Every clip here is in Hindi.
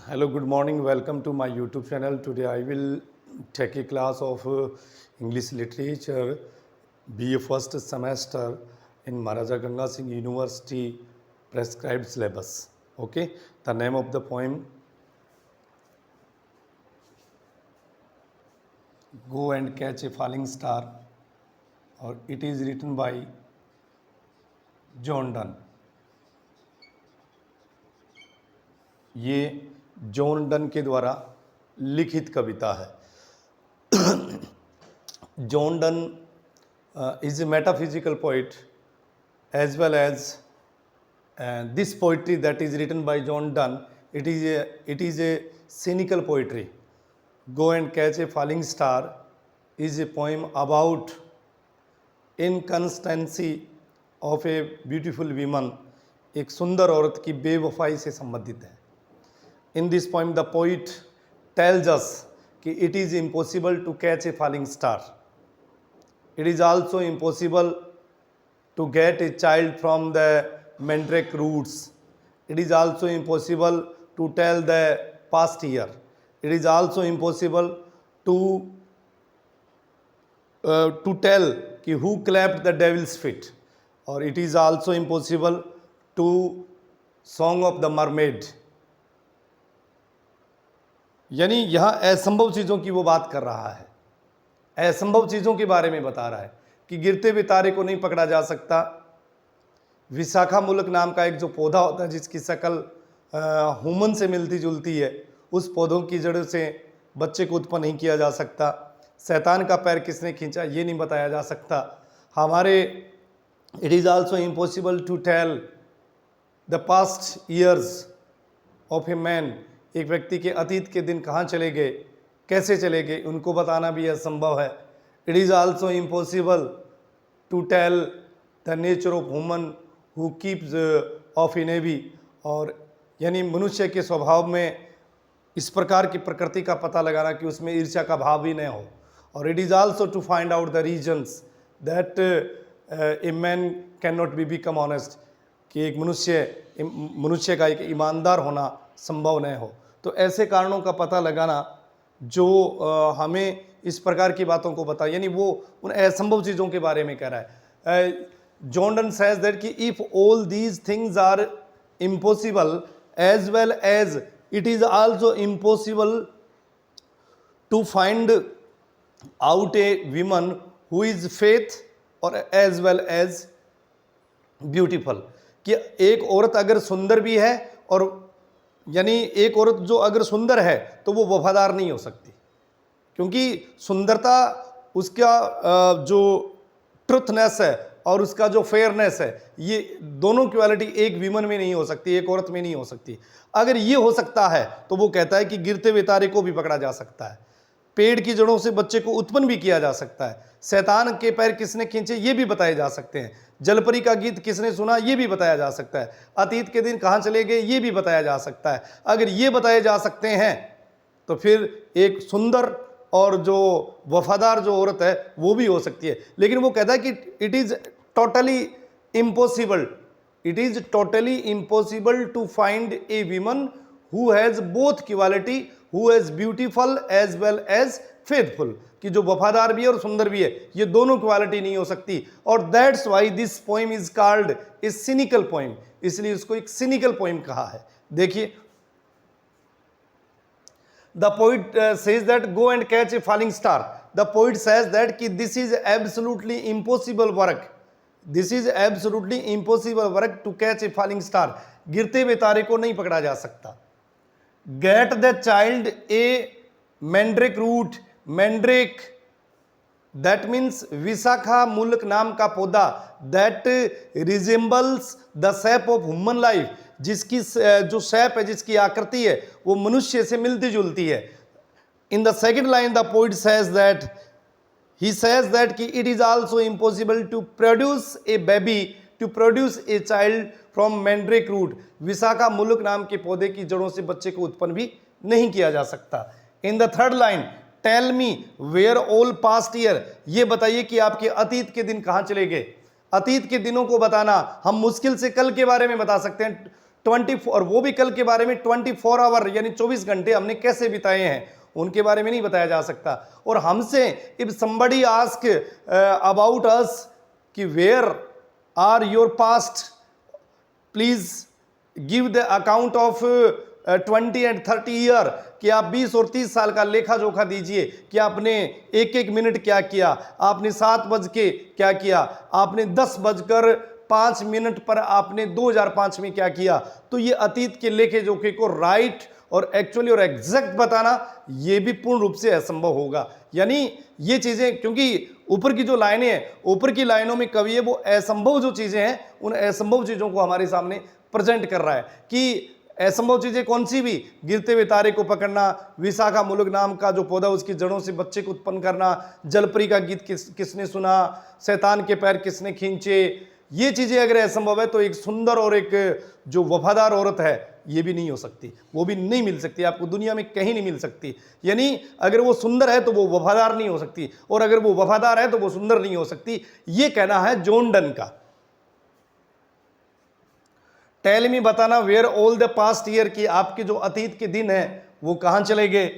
Hello, good morning. Welcome to my YouTube channel. Today I will take a class of English literature, BA first semester in Maharaja Ganga Singh University prescribed syllabus. Okay, the name of the poem, Go and Catch a Falling Star, or it is written by John Donne. ये जॉन डन के द्वारा लिखित कविता है। John done is a metaphysical poet, as well as this poetry that is written by John Donne, it is a cynical poetry. Go and Catch a Falling Star is a poem about inconstancy of a beautiful woman. एक सुंदर औरत की बेवफाई से संबंधित है. In this poem, the poet tells us कि it is impossible to catch a falling star. It is also impossible to get a child from the mandrake roots. It is also impossible to tell the past year. It is also impossible to tell कि who clapped the devil's feet. Or it is also impossible to song of the mermaid. यानी यहाँ असंभव चीज़ों की वो बात कर रहा है, असंभव चीज़ों के बारे में बता रहा है कि गिरते हुए तारे को नहीं पकड़ा जा सकता. विशाखा मुल्क नाम का एक जो पौधा होता है जिसकी शक्ल ह्यूमन से मिलती जुलती है, उस पौधों की जड़ से बच्चे को उत्पन्न नहीं किया जा सकता. शैतान का पैर किसने खींचा ये नहीं बताया जा सकता. हमारे it is also impossible to tell the past years of a man. एक व्यक्ति के अतीत के दिन कहाँ चले गए, कैसे चले गए, उनको बताना भी असंभव है. It is also impossible to tell the nature of human who keeps off a navy. और यानी मनुष्य के स्वभाव में इस प्रकार की प्रकृति का पता लगाना कि उसमें ईर्ष्या का भाव भी न हो. और it is also to find out the reasons that a man can not be become honest, कि एक मनुष्य का एक ईमानदार होना संभव न हो. तो ऐसे कारणों का पता लगाना जो हमें इस प्रकार की बातों को बता, यानी वो उन असंभव चीज़ों के बारे में कह रहा है. जॉन डन सेज दैट कि if all these things are impossible as well as it is also impossible to find out a women who is faith और एज वेल एज ब्यूटीफुल. कि एक औरत अगर सुंदर भी है, और यानी एक औरत जो अगर सुंदर है तो वो वफादार नहीं हो सकती, क्योंकि सुंदरता उसका जो ट्रुथनेस है और उसका जो फेयरनेस है, ये दोनों क्वालिटी एक विमन में नहीं हो सकती, एक औरत में नहीं हो सकती. अगर ये हो सकता है तो वो कहता है कि गिरते हुए तारे को भी पकड़ा जा सकता है, पेड़ की जड़ों से बच्चे को उत्पन्न भी किया जा सकता है, शैतान के पैर किसने खींचे ये भी बताए जा सकते हैं, जलपरी का गीत किसने सुना ये भी बताया जा सकता है, अतीत के दिन कहाँ चले गए ये भी बताया जा सकता है. अगर ये बताए जा सकते हैं तो फिर एक सुंदर और जो वफादार जो औरत है वो भी हो सकती है. लेकिन वो कहता है कि it is totally impossible to find a women who has both quality, who has beautiful as well as faithful, कि जो वफादार भी है और सुंदर भी है, ये दोनों क्वालिटी नहीं हो सकती. और that's why this poem is called a cynical poem, इसलिए इसको एक सिनिकल पोइम कहा है. देखिए, the poet says that go and catch a falling star. The poet says that कि this is absolutely impossible work, this is absolutely impossible work to catch a falling star. गिरते हुए तारे को नहीं पकड़ा जा सकता. Get the child a mandrake root. Mandrake that means विशाखा मुल्क नाम का पौधा, that resembles the shape of human life, जिसकी जो शेप है, जिसकी आकृति है वो मनुष्य से मिलती जुलती है. In the second line the poet says that he says that कि it is also impossible to produce a baby, to produce a child from mandrake root. विशाखा मुल्क नाम के पौधे की जड़ों से बच्चे को उत्पन्न भी नहीं किया जा सकता. In the third line tell me where all past year, ये बताइए कि आपके अतीत के दिन कहाँ चले गए. अतीत के दिनों को बताना हम मुश्किल से कल के बारे में बता सकते हैं. 24, वो भी कल के बारे में 24 आवर यानी 24 घंटे हमने कैसे बिताए हैं उनके बारे में नहीं बताया जा सकता। और हमसे if somebody ask about us कि where are your past, please give the account of 20 and 30 year, कि आप 20 और 30 साल का लेखा जोखा दीजिए कि आपने एक एक मिनट क्या किया, आपने 7 बज के क्या किया, आपने 10:05 पर आपने 2005 में क्या किया। तो ये अतीत के लेखे जोखे को राइट और एक्चुअली और एग्जैक्ट बताना ये भी पूर्ण रूप से असंभव होगा। यानी ये चीजें, क्योंकि ऊपर की जो लाइनें हैं, ऊपर की लाइनों में कवि है वो असंभव जो चीजें हैं उन असंभव चीजों को हमारे सामने प्रेजेंट कर रहा है कि असंभव चीजें कौन सी भी, गिरते हुए तारे को पकड़ना, विशाखा मुलुक नाम का जो पौधा उसकी जड़ों से बच्चे को उत्पन्न करना, जलपरी का गीत किसने सुना, शैतान के पैर किसने खींचे, ये चीजें अगर असंभव है तो एक सुंदर और एक जो वफादार औरत है ये भी नहीं हो सकती, वो भी नहीं मिल सकती, आपको दुनिया में कहीं नहीं मिल सकती। यानी अगर वो सुंदर है तो वो वफादार नहीं हो सकती, और अगर वो वफादार है तो वो सुंदर नहीं हो सकती। ये कहना है जॉन डन का। टेल मी, बताना, where all the past year, की आपके जो अतीत के दिन हैं वो कहां चले गए।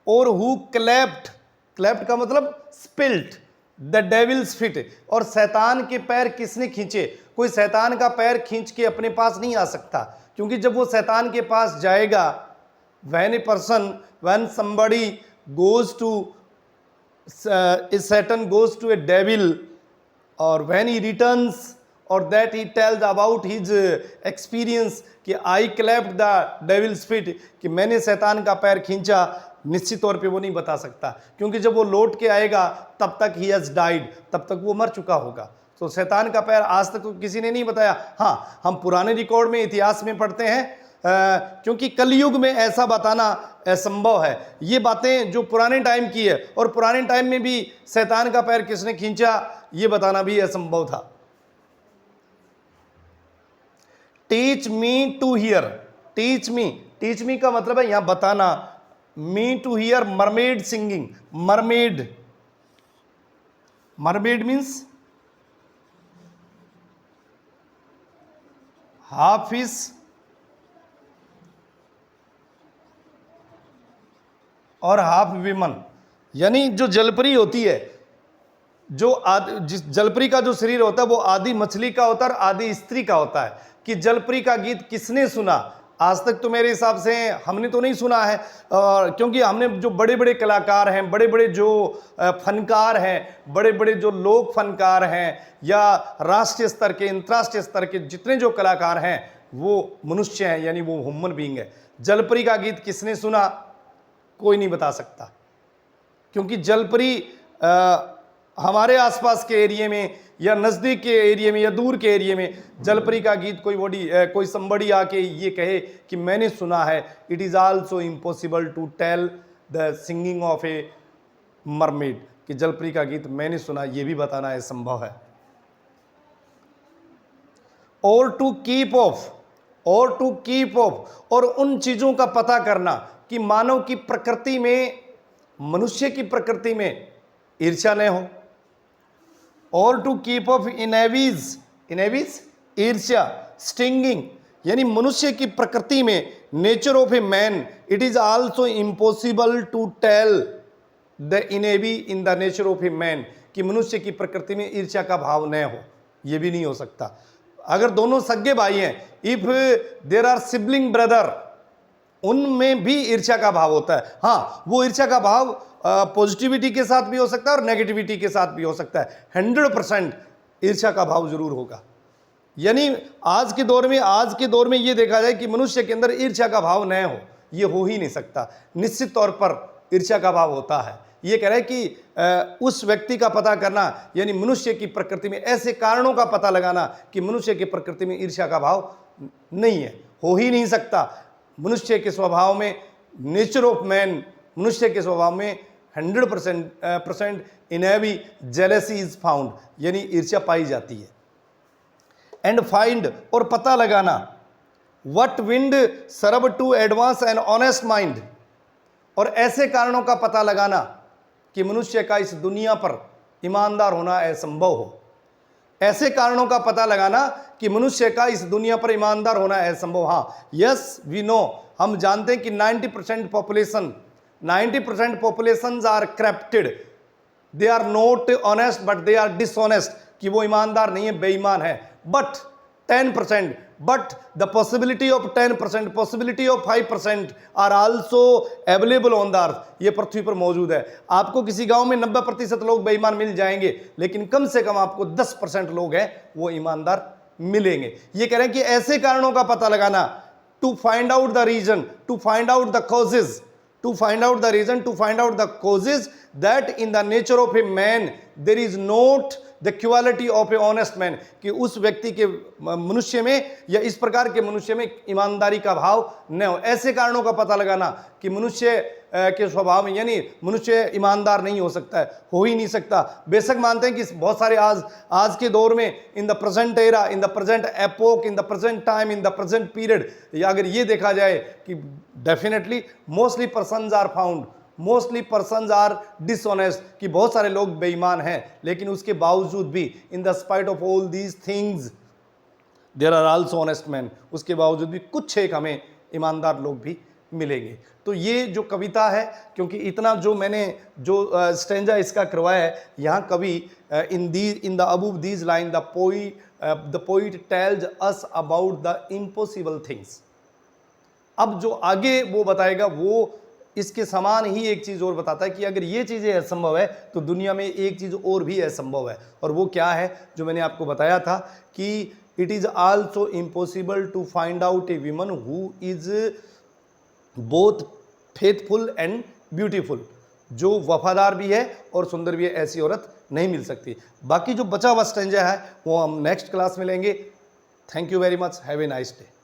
और हु क्लैप्ड, क्लैप्ड का मतलब स्पिल्ट द डेविल्स फिट, और शैतान के पैर किसने खींचे। कोई शैतान का पैर खींच के अपने पास नहीं आ सकता, क्योंकि जब वो शैतान के पास जाएगा, when somebody goes to Satan goes to a devil, or when he returns, or that he tells about his experience कि I clapped the devil's feet, कि मैंने शैतान का पैर खींचा, निश्चित तौर पे वो नहीं बता सकता, क्योंकि जब वो लौट के आएगा तब तक he has died, तब तक वो मर चुका होगा। तो शैतान का पैर आज तक तो किसी ने नहीं बताया। हाँ, हम पुराने रिकॉर्ड में, इतिहास में पढ़ते हैं, क्योंकि कलयुग में ऐसा बताना असंभव है। ये बातें जो पुराने टाइम की है, और पुराने टाइम में भी शैतान का पैर किसने खींचा ये बताना भी असंभव था। Teach me to hear, teach me का मतलब है यहां बताना, me to hear mermaid singing, mermaid means half fish और हाफ विमन, यानी जो जलपरी होती है, जिस जलपरी का जो शरीर होता है वो आधी मछली का होता है और आधी स्त्री का होता है। कि जलपरी का गीत किसने सुना, आज तक तो मेरे हिसाब से हमने तो नहीं सुना है, क्योंकि हमने जो बड़े बड़े कलाकार हैं, बड़े बड़े जो फनकार हैं, बड़े बड़े जो लोक फनकार हैं, या राष्ट्रीय स्तर के, अंतर्राष्ट्रीय स्तर के जितने जो कलाकार हैं वो मनुष्य हैं, यानी वो ह्यूमन बीइंग है। जलपरी का गीत किसने सुना कोई नहीं बता सकता, क्योंकि जलपरी हमारे आसपास के एरिया में या नज़दीक के एरिया में या दूर के एरिया में जलपरी का गीत कोई संबड़ी आके ये कहे कि मैंने सुना है, it is also impossible to tell the singing of a mermaid, कि जलपरी का गीत मैंने सुना ये भी बताना असंभव है। और टू कीप ऑफ, और उन चीज़ों का पता करना कि मानव की प्रकृति में, मनुष्य की प्रकृति में ईर्ष्या न हो। और टू कीप ऑफ इनएविज ईर्ष्या, स्टिंगिंग, यानी मनुष्य की प्रकृति में, nature of a man, it is also impossible to tell the envy in the nature of a man, कि मनुष्य की प्रकृति में ईर्ष्या का भाव न हो, यह भी नहीं हो सकता। अगर दोनों सगे भाई हैं, if there are sibling brother, उनमें भी ईर्ष्या का भाव होता है। हाँ, वो ईर्ष्या का भाव पॉजिटिविटी के साथ भी हो सकता है और नेगेटिविटी के साथ भी हो सकता है। 100% ईर्ष्या का भाव जरूर होगा। यानी आज के दौर में ये देखा जाए कि मनुष्य के अंदर ईर्ष्या का भाव न हो, ये हो ही नहीं सकता। निश्चित तौर पर ईर्ष्या का भाव होता है। ये कह रहा है कि उस व्यक्ति का पता करना, यानी मनुष्य की प्रकृति में ऐसे कारणों का पता लगाना कि मनुष्य की प्रकृति में ईर्ष्या का भाव नहीं है, हो ही नहीं सकता। मनुष्य के स्वभाव में, नेचर ऑफ मैन, मनुष्य के स्वभाव में 100% इनएवी जेलेसी इज फाउंड, यानी ईर्ष्या पाई जाती है। एंड फाइंड, और पता लगाना, what wind serve to advance an honest mind, और ऐसे कारणों का पता लगाना कि मनुष्य का इस दुनिया पर ईमानदार होना असंभव हो। ऐसे कारणों का पता लगाना कि मनुष्य का इस दुनिया पर ईमानदार होना असंभव। हाँ, यस वी नो, हम जानते हैं कि 90% population are corrupted, they are not honest but they are dishonest, कि वो ईमानदार नहीं है, बेईमान है। But 10%, but the possibility of 10%, possibility of 5% are also available on the earth, ये पृथ्वी पर मौजूद है। आपको किसी गांव में 90% लोग बेईमान मिल जाएंगे, लेकिन कम से कम आपको 10% लोग हैं वो ईमानदार मिलेंगे। ये कह रहे हैं कि ऐसे कारणों का पता लगाना, to find out the reason, to find out the causes, to find out the reason, to find out the causes, that in the nature of a man there is not the quality of a honest man, कि उस व्यक्ति के मनुष्य में या इस प्रकार के मनुष्य में ईमानदारी का भाव न हो। ऐसे कारणों का पता लगाना कि मनुष्य के स्वभाव में, यानी मनुष्य ईमानदार नहीं हो सकता है, हो ही नहीं सकता। बेशक मानते हैं कि बहुत सारे आज के दौर में, in the present era, in the present epoch, in the present time, in the present period, या अगर ये देखा जाए कि definitely mostly persons are dishonest, कि बहुत सारे लोग बेईमान हैं, लेकिन उसके बावजूद भी in the spite of all these things there are also honest man, उसके बावजूद भी कुछ एक हमें ईमानदार लोग भी मिलेंगे। तो ये जो कविता है, क्योंकि इतना जो मैंने जो स्टेंजा इसका करवाया है, यहाँ कवि in the above these line the poet tells us about the impossible things. अब जो आगे वो बताएगा वो इसके समान ही एक चीज़ और बताता है कि अगर ये चीज़ें असंभव है तो दुनिया में एक चीज़ और भी असंभव है। और वो क्या है, जो मैंने आपको बताया था कि it is also impossible to find out a women who is both faithful and beautiful, जो वफादार भी है और सुंदर भी है, ऐसी औरत नहीं मिल सकती। बाकी जो बचा हुआ स्टेंजा है वो हम नेक्स्ट क्लास में लेंगे। Thank you very much, have a nice day.